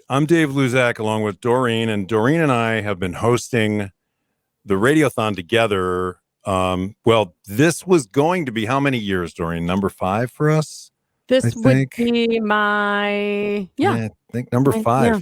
I'm Dave Luzak along with Doreen, and Doreen and I have been hosting the Radiothon together. This was going to be how many years, Doreen? Number 5 for us? This would be my, I think number 5. Yeah.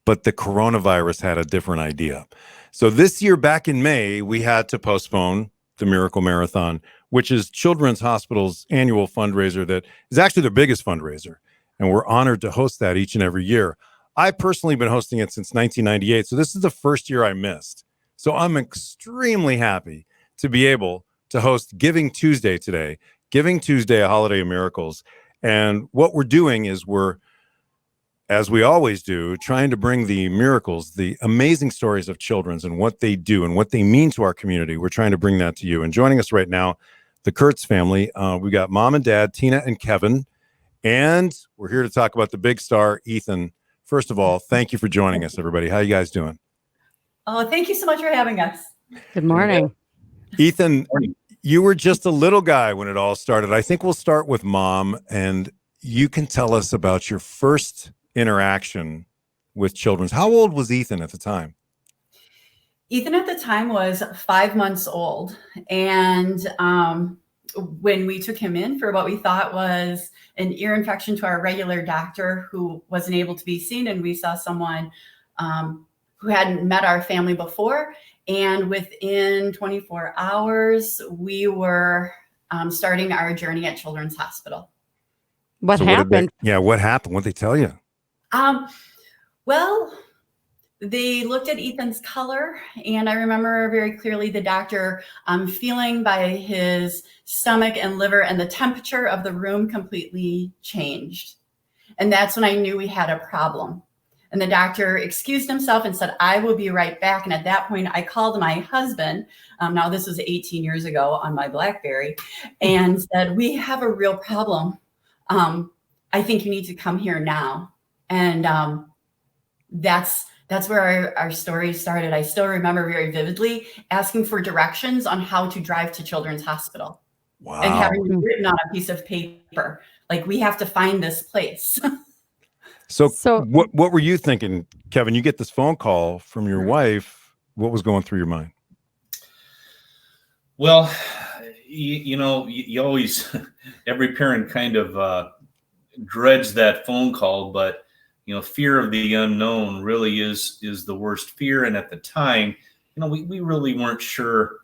But the coronavirus had a different idea. So this year, back in May, we had to postpone the Miracle Marathon, which is Children's Hospital's annual fundraiser that is actually their biggest fundraiser. And we're honored to host that each and every year. I've personally been hosting it since 1998. So this is the first year I missed. So I'm extremely happy to be able to host Giving Tuesday today. Giving Tuesday, a holiday of miracles. And what we're doing is we're, as we always do, trying to bring the miracles, the amazing stories of children and what they do and what they mean to our community. We're trying to bring that to you. And joining us right now, the Kurtz family. We got mom and dad, Tina and Kevin. And we're here to talk about the big star, Ethan. First of all, thank you for joining us, everybody. How are you guys doing? Oh, thank you so much for having us. Good morning. Ethan, you were just a little guy when it all started. I think we'll start with mom, and you can tell us about your first interaction with children. How old was Ethan at the time? Ethan at the time was 5 months old. And when we took him in for what we thought was an ear infection to our regular doctor who wasn't able to be seen, and we saw someone who hadn't met our family before. And within 24 hours, we were starting our journey at Children's Hospital. What happened? What happened? What'd they tell you? Well, they looked at Ethan's color, and I remember very clearly the doctor feeling by his stomach and liver, and the temperature of the room completely changed. And that's when I knew we had a problem. And the doctor excused himself and said, "I will be right back." And at that point, I called my husband. Now, this was 18 years ago on my BlackBerry, and said, "We have a real problem. I think you need to come here now." And that's where our story started. I still remember very vividly asking for directions on how to drive to Children's Hospital. Wow. And having it written on a piece of paper, like, we have to find this place. So what were you thinking, Kevin? You get this phone call from your wife. What was going through your mind? Well, you always, every parent kind of dreads that phone call, but fear of the unknown really is the worst fear. And at the time, we really weren't sure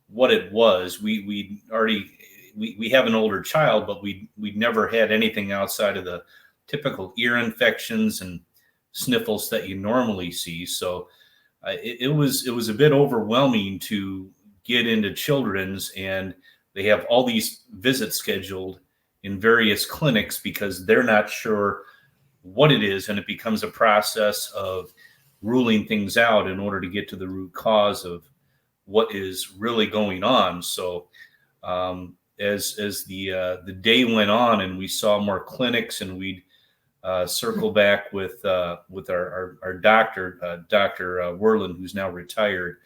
what it was. We have an older child, but we'd never had anything outside of the typical ear infections and sniffles that you normally see. So it was a bit overwhelming to get into Children's, and they have all these visits scheduled in various clinics because they're not sure what it is, and it becomes a process of ruling things out in order to get to the root cause of what is really going on. So as the day went on and we saw more clinics, and we'd circle back with our doctor, Dr. Werland, who's now retired,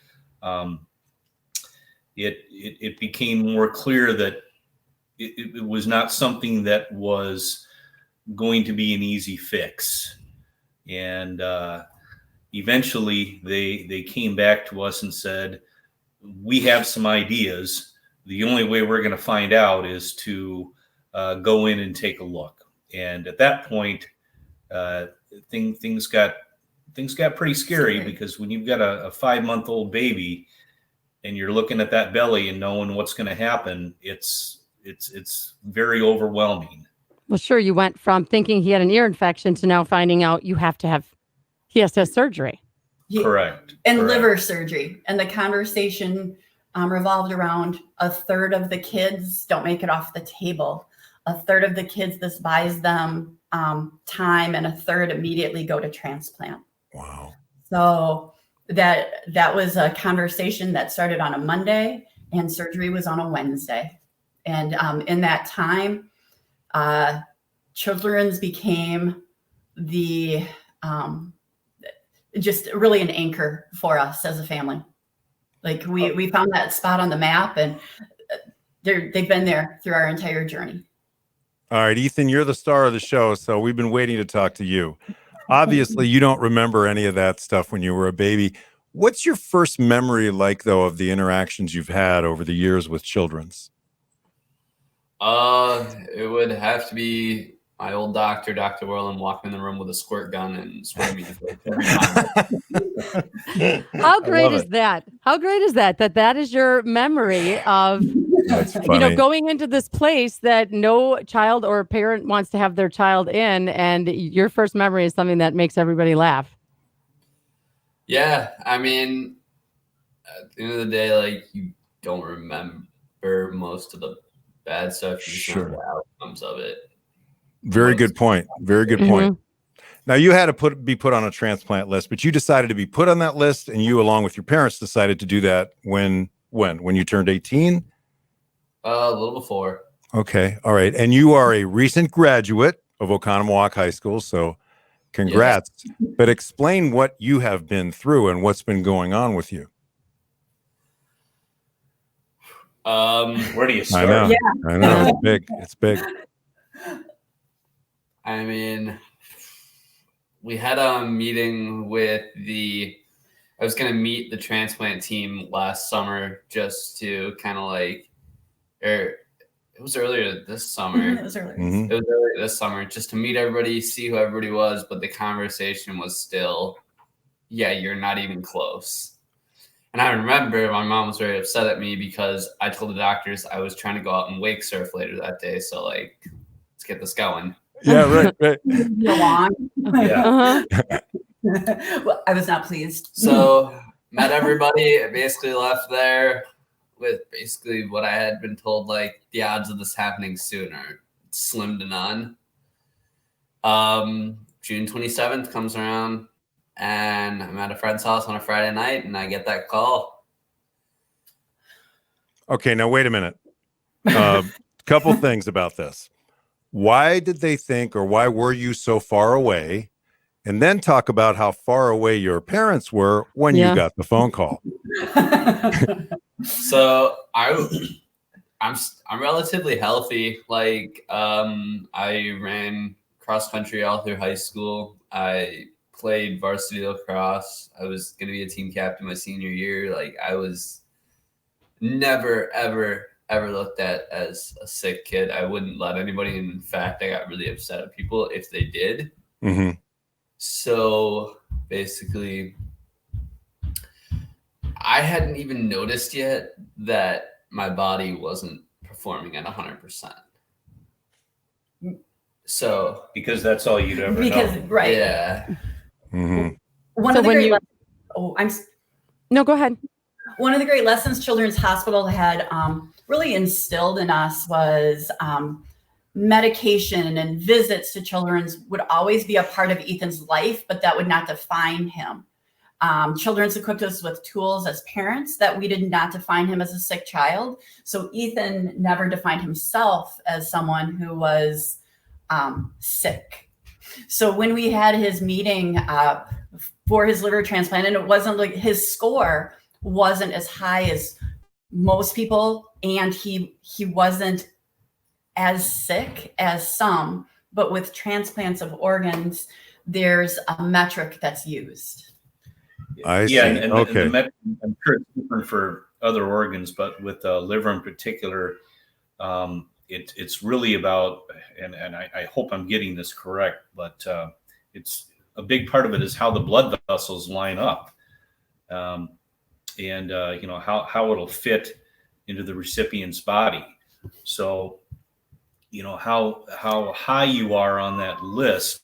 it became more clear that it was not something that was going to be an easy fix. And eventually they came back to us and said, "We have some ideas. The only way we're going to find out is to go in and take a look." And at that point, things got pretty scary, because when you've got a 5-month-old baby and you're looking at that belly and knowing what's going to happen, it's very overwhelming. Well, sure. You went from thinking he had an ear infection to now finding out he has to have surgery. Correct. And liver surgery. And the conversation revolved around a third of the kids don't make it off the table. A third of the kids, this buys them time, and a third immediately go to transplant. Wow. So that was a conversation that started on a Monday, and surgery was on a Wednesday. And in that time, Children's became the just really an anchor for us as a family. Like, we found that spot on the map, and they've been there through our entire journey. All right, Ethan, you're the star of the show, so we've been waiting to talk to you. Obviously, you don't remember any of that stuff when you were a baby. What's your first memory like, though, of the interactions you've had over the years with children's? It would have to be my old doctor, Dr. Worland, walking in the room with a squirt gun and spraying me every time. How great is that? How great is that? That is your memory of, That's funny. going into this place that no child or parent wants to have their child in, and your first memory is something that makes everybody laugh. Yeah, I mean, at the end of the day, like, you don't remember most of the bad stuff. You just remember the outcomes of it. Very good point. Very good point. Now, you had to be put on a transplant list, but you decided to be put on that list, and you, along with your parents, decided to do that when you turned 18? A little before. Okay. All right. And you are a recent graduate of Oconomowoc High School, so congrats. Yes. But explain what you have been through and what's been going on with you. Where do you start? I know. Yeah. I know. It's big. It's big. I mean, we had a meeting with I was going to meet the transplant team last summer just to kind of like, it was earlier this summer. It was earlier. It was earlier this summer, just to meet everybody, see who everybody was. But the conversation was still, yeah, you're not even close. And I remember my mom was very upset at me because I told the doctors I was trying to go out and wake surf later that day. So, like, let's get this going. Yeah, right. Yeah. Well, I was not pleased. So met everybody. I basically left there with basically what I had been told, like, the odds of this happening soon are slim to none. June 27th comes around, and I'm at a friend's house on a Friday night, and I get that call. Okay, now wait a minute. Couple things about this. Why did they think, or why were you so far away? And then talk about how far away your parents were when you got the phone call. So I'm relatively healthy. Like, I ran cross country all through high school. I played varsity lacrosse. I was going to be a team captain my senior year. Like, I was never, ever looked at as a sick kid. I wouldn't let anybody. In fact, I got really upset at people if they did. Mm-hmm. So basically, I hadn't even noticed yet that my body wasn't performing at 100%. So because that's all you'd ever know. Right. Yeah. Mm-hmm. No, go ahead. One of the great lessons Children's Hospital had really instilled in us was medication and visits to Children's would always be a part of Ethan's life, but that would not define him. Children's equipped us with tools as parents that we did not define him as a sick child. So Ethan never defined himself as someone who was sick. So when we had his meeting for his liver transplant, and it wasn't like his score wasn't as high as most people, and he wasn't as sick as some, but with transplants of organs, there's a metric that's used. I see. And okay. the metric, I'm sure it's different for other organs, but with liver in particular, it's really about, and I hope I'm getting this correct, but it's a big part of it is how the blood vessels line up, and how it'll fit into the recipient's body. So, how high you are on that list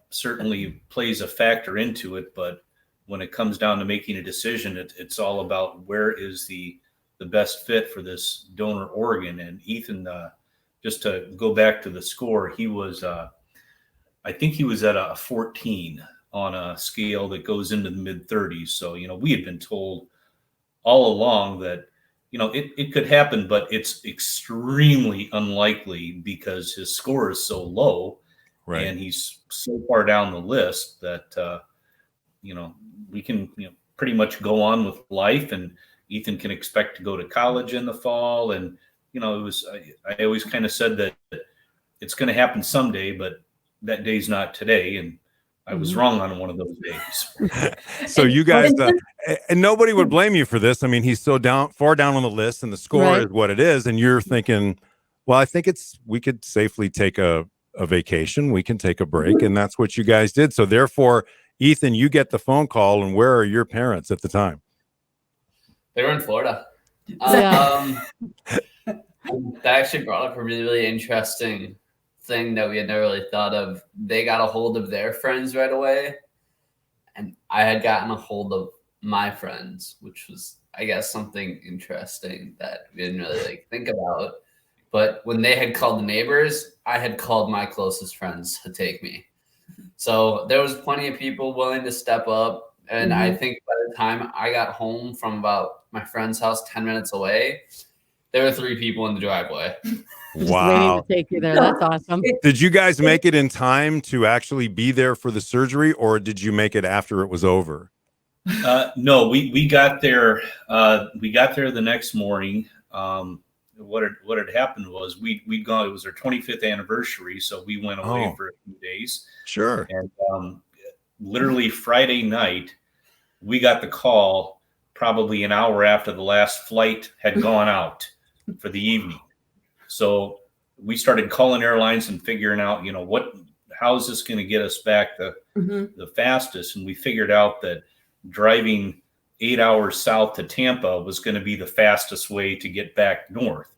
certainly plays a factor into it. But when it comes down to making a decision, it's all about where is the best fit for this donor organ. And Ethan, just to go back to the score, he was, I think he was at a 14 on a scale that goes into the mid 30s. So, we had been told all along that, it could happen, but it's extremely unlikely because his score is so low, right, and he's so far down the list that, we can, pretty much go on with life, and Ethan can expect to go to college in the fall. And, I always kind of said that it's going to happen someday, but that day's not today, and I was wrong on one of those days. So you guys, and nobody would blame you for this. I mean, he's so far down on the list, and the score is what it is, and you're thinking, well, I think we could safely take a vacation. We can take a break, and that's what you guys did. So therefore, Ethan, you get the phone call, and where are your parents at the time? They were in Florida. That actually brought up a really, really interesting thing that we had never really thought of. They got a hold of their friends right away, and I had gotten a hold of my friends, which was, I guess, something interesting that we didn't really think about. But when they had called the neighbors, I had called my closest friends to take me. So there was plenty of people willing to step up. And I think by the time I got home from about my friend's house 10 minutes away, there were 3 people in the driveway. Just waiting to take you there. That's awesome. Did you guys make it in time to actually be there for the surgery, or did you make it after it was over? No, we got there. We got there the next morning. What had happened was we'd gone. It was our 25th anniversary, so we went away for a few days. Sure. And literally Friday night, we got the call probably an hour after the last flight had gone out for the evening. So we started calling airlines and figuring out, how is this going to get us back the fastest? And we figured out that driving 8 hours south to Tampa was going to be the fastest way to get back north.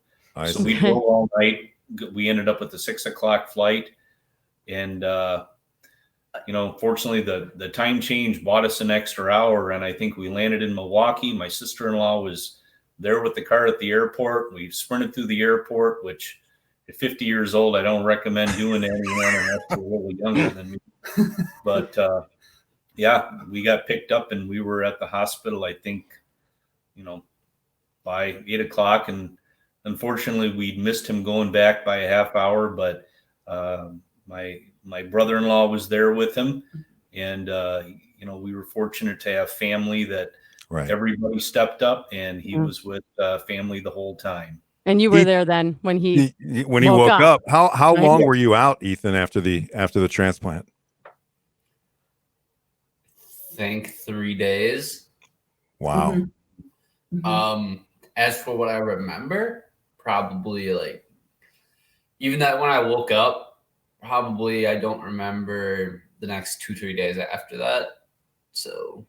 So we drove all night. We ended up with the 6 o'clock flight. And, fortunately the time change bought us an extra hour. And I think we landed in Milwaukee. My sister-in-law was there with the car at the airport. We sprinted through the airport, which at 50 years old, I don't recommend doing to anyone unless they're really younger than me. But, we got picked up and we were at the hospital, I think, by 8 o'clock. And unfortunately, we'd missed him going back by a half hour. But my brother-in-law was there with him. And, we were fortunate to have family that everybody stepped up, and he was with family the whole time. And you were there then when he woke up. How long were you out, Ethan, after the transplant? I think 3 days. Wow. As for what I remember, probably even that when I woke up, probably I don't remember the next 2-3 days after that. So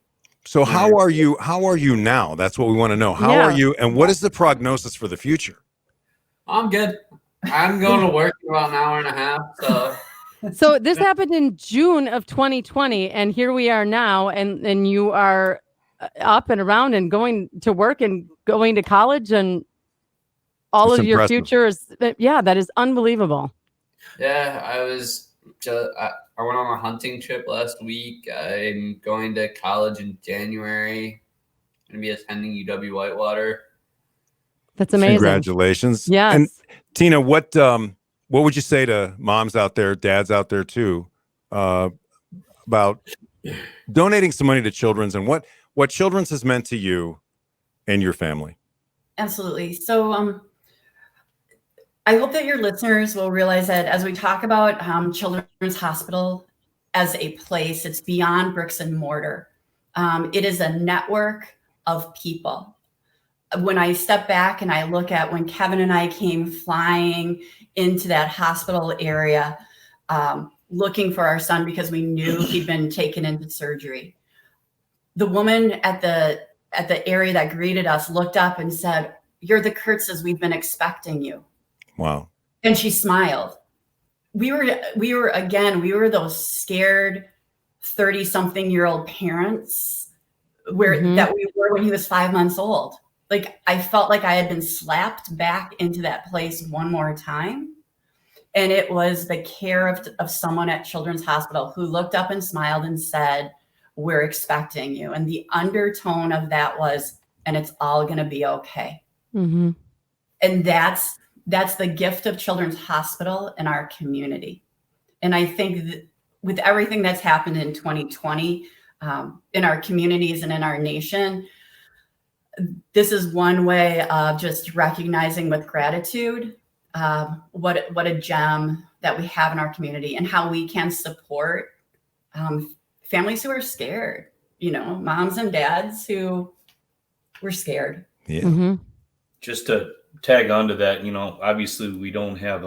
how are you now? That's what we want to know. How are you, and what is the prognosis for the future? I'm good. I'm going to work in about an hour and a half. So this happened in June of 2020, and here we are now, and you are up and around and going to work and going to college, and all of your future is, that is unbelievable. Yeah, I went on a hunting trip last week. I'm going to college in January. I'm going to be attending UW Whitewater. That's amazing. Congratulations. Yes. And Tina, what would you say to moms out there, dads out there too, about donating some money to Children's, and what Children's has meant to you and your family? Absolutely. So I hope that your listeners will realize that as we talk about Children's Hospital as a place, it's beyond bricks and mortar. It is a network of people. When I step back and I look at when Kevin and I came flying into that hospital area, looking for our son because we knew he'd been taken into surgery, the woman at the area that greeted us looked up and said, "You're the Kurtzes, we've been expecting you." Wow. And she smiled. We were those scared 30-something-year-old parents that we were when he was 5 months old. I felt like I had been slapped back into that place one more time. And it was the care of someone at Children's Hospital who looked up and smiled and said, "We're expecting you." And the undertone of that was, "And it's all going to be okay." Mm-hmm. And that's the gift of Children's Hospital in our community. And I think that with everything that's happened in 2020 in our communities and in our nation, this is one way of just recognizing with gratitude what a gem that we have in our community, and how we can support families who are scared, moms and dads who were scared. Yeah. Mm-hmm. Just to tag onto that, obviously we don't have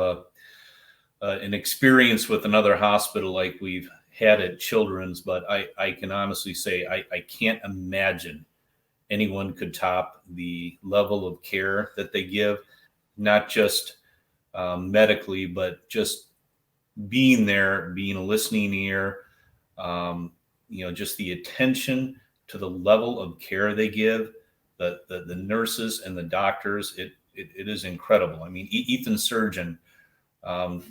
an experience with another hospital like we've had at Children's, but I can honestly say I can't imagine anyone could top the level of care that they give, not just medically, but just being there, being a listening ear, just the attention to the level of care they give, the nurses and the doctors. It is incredible. I mean, Ethan's surgeon,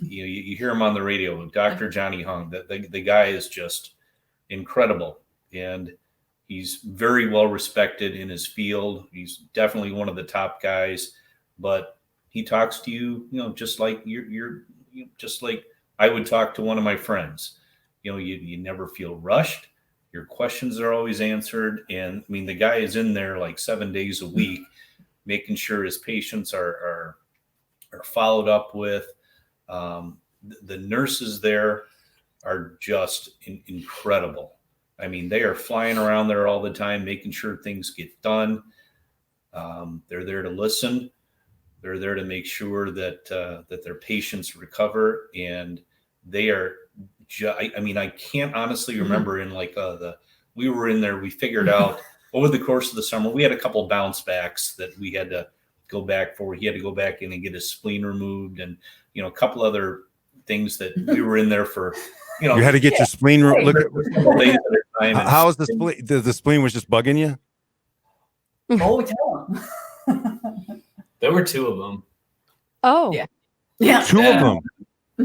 you hear him on the radio, Dr. Johnny Hung. The guy is just incredible, and he's very well respected in his field. He's definitely one of the top guys, but he talks to you, just like you're just like I would talk to one of my friends. You never feel rushed. Your questions are always answered, and I mean, the guy is in there like 7 days a week, making sure his patients are followed up with. The nurses there are just incredible. I mean, they are flying around there all the time, making sure things get done. They're there to listen. They're there to make sure that their patients recover, and they are. I mean, I can't honestly remember in we were in there. We figured out over the course of the summer, we had a couple bounce backs that we had to go back for. He had to go back in and get his spleen removed, and a couple other things that we were in there for. You had to get your spleen. Look at how is the spleen? The spleen was just bugging you. Oh, tell them. There were 2 of them. Oh, Yeah. Two of them.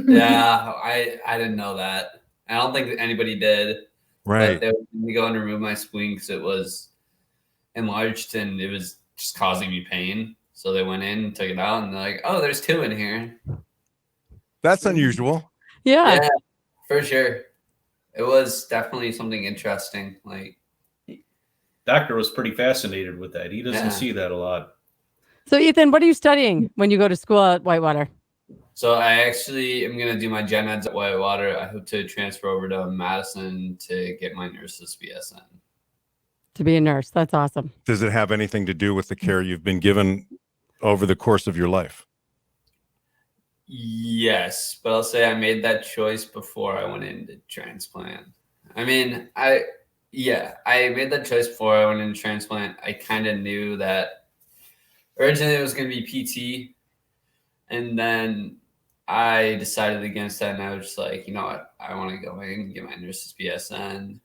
Yeah, I didn't know that. I don't think anybody did. Right. But they would go and remove my spleen because it was enlarged and it was just causing me pain. So they went in, took it out, and they're like, "Oh, there's 2 in here." That's unusual. yeah. Yeah, for sure. It was definitely something interesting. Like, Doctor was pretty fascinated with that. He doesn't see that a lot. So, Ethan, what are you studying when you go to school at Whitewater? so I actually am gonna do my gen eds at Whitewater. I hope to transfer over to Madison to get my nurse's BSN. To be a nurse. That's awesome. Does it have anything to do with the care you've been given over the course of your life? Yes, but I'll say I made that choice before I went into transplant. I mean, I made that choice before I went into transplant. I kind of knew that originally it was going to be PT, and then I decided against that, and I was just like, you know what, I want to go in and get my nurse's BSN.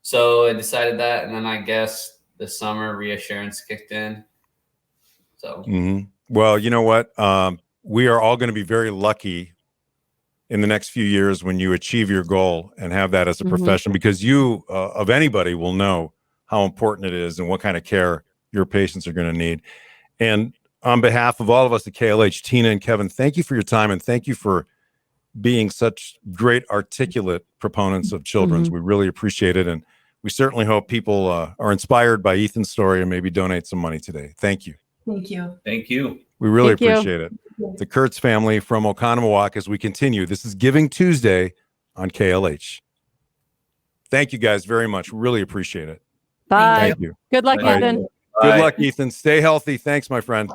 So I decided that, and then I guess the summer reassurance kicked in. So. Mm-hmm. Well, you know what? We are all going to be very lucky in the next few years when you achieve your goal and have that as a profession, because you, of anybody, will know how important it is and what kind of care your patients are going to need. And on behalf of all of us at KLH, Tina and Kevin, thank you for your time, and thank you for being such great articulate proponents of Children's. We really appreciate it, and we certainly hope people are inspired by Ethan's story and maybe donate some money today. Thank you. Thank you. Thank you. We really Thank you. appreciate it. The Kurtz family from Oconomowoc as we continue. This is Giving Tuesday on KLH. Thank you guys very much. Really appreciate it. Bye. Thank you. Good luck, Bye. Ethan. Good luck, Ethan. Stay healthy. Thanks, my friend.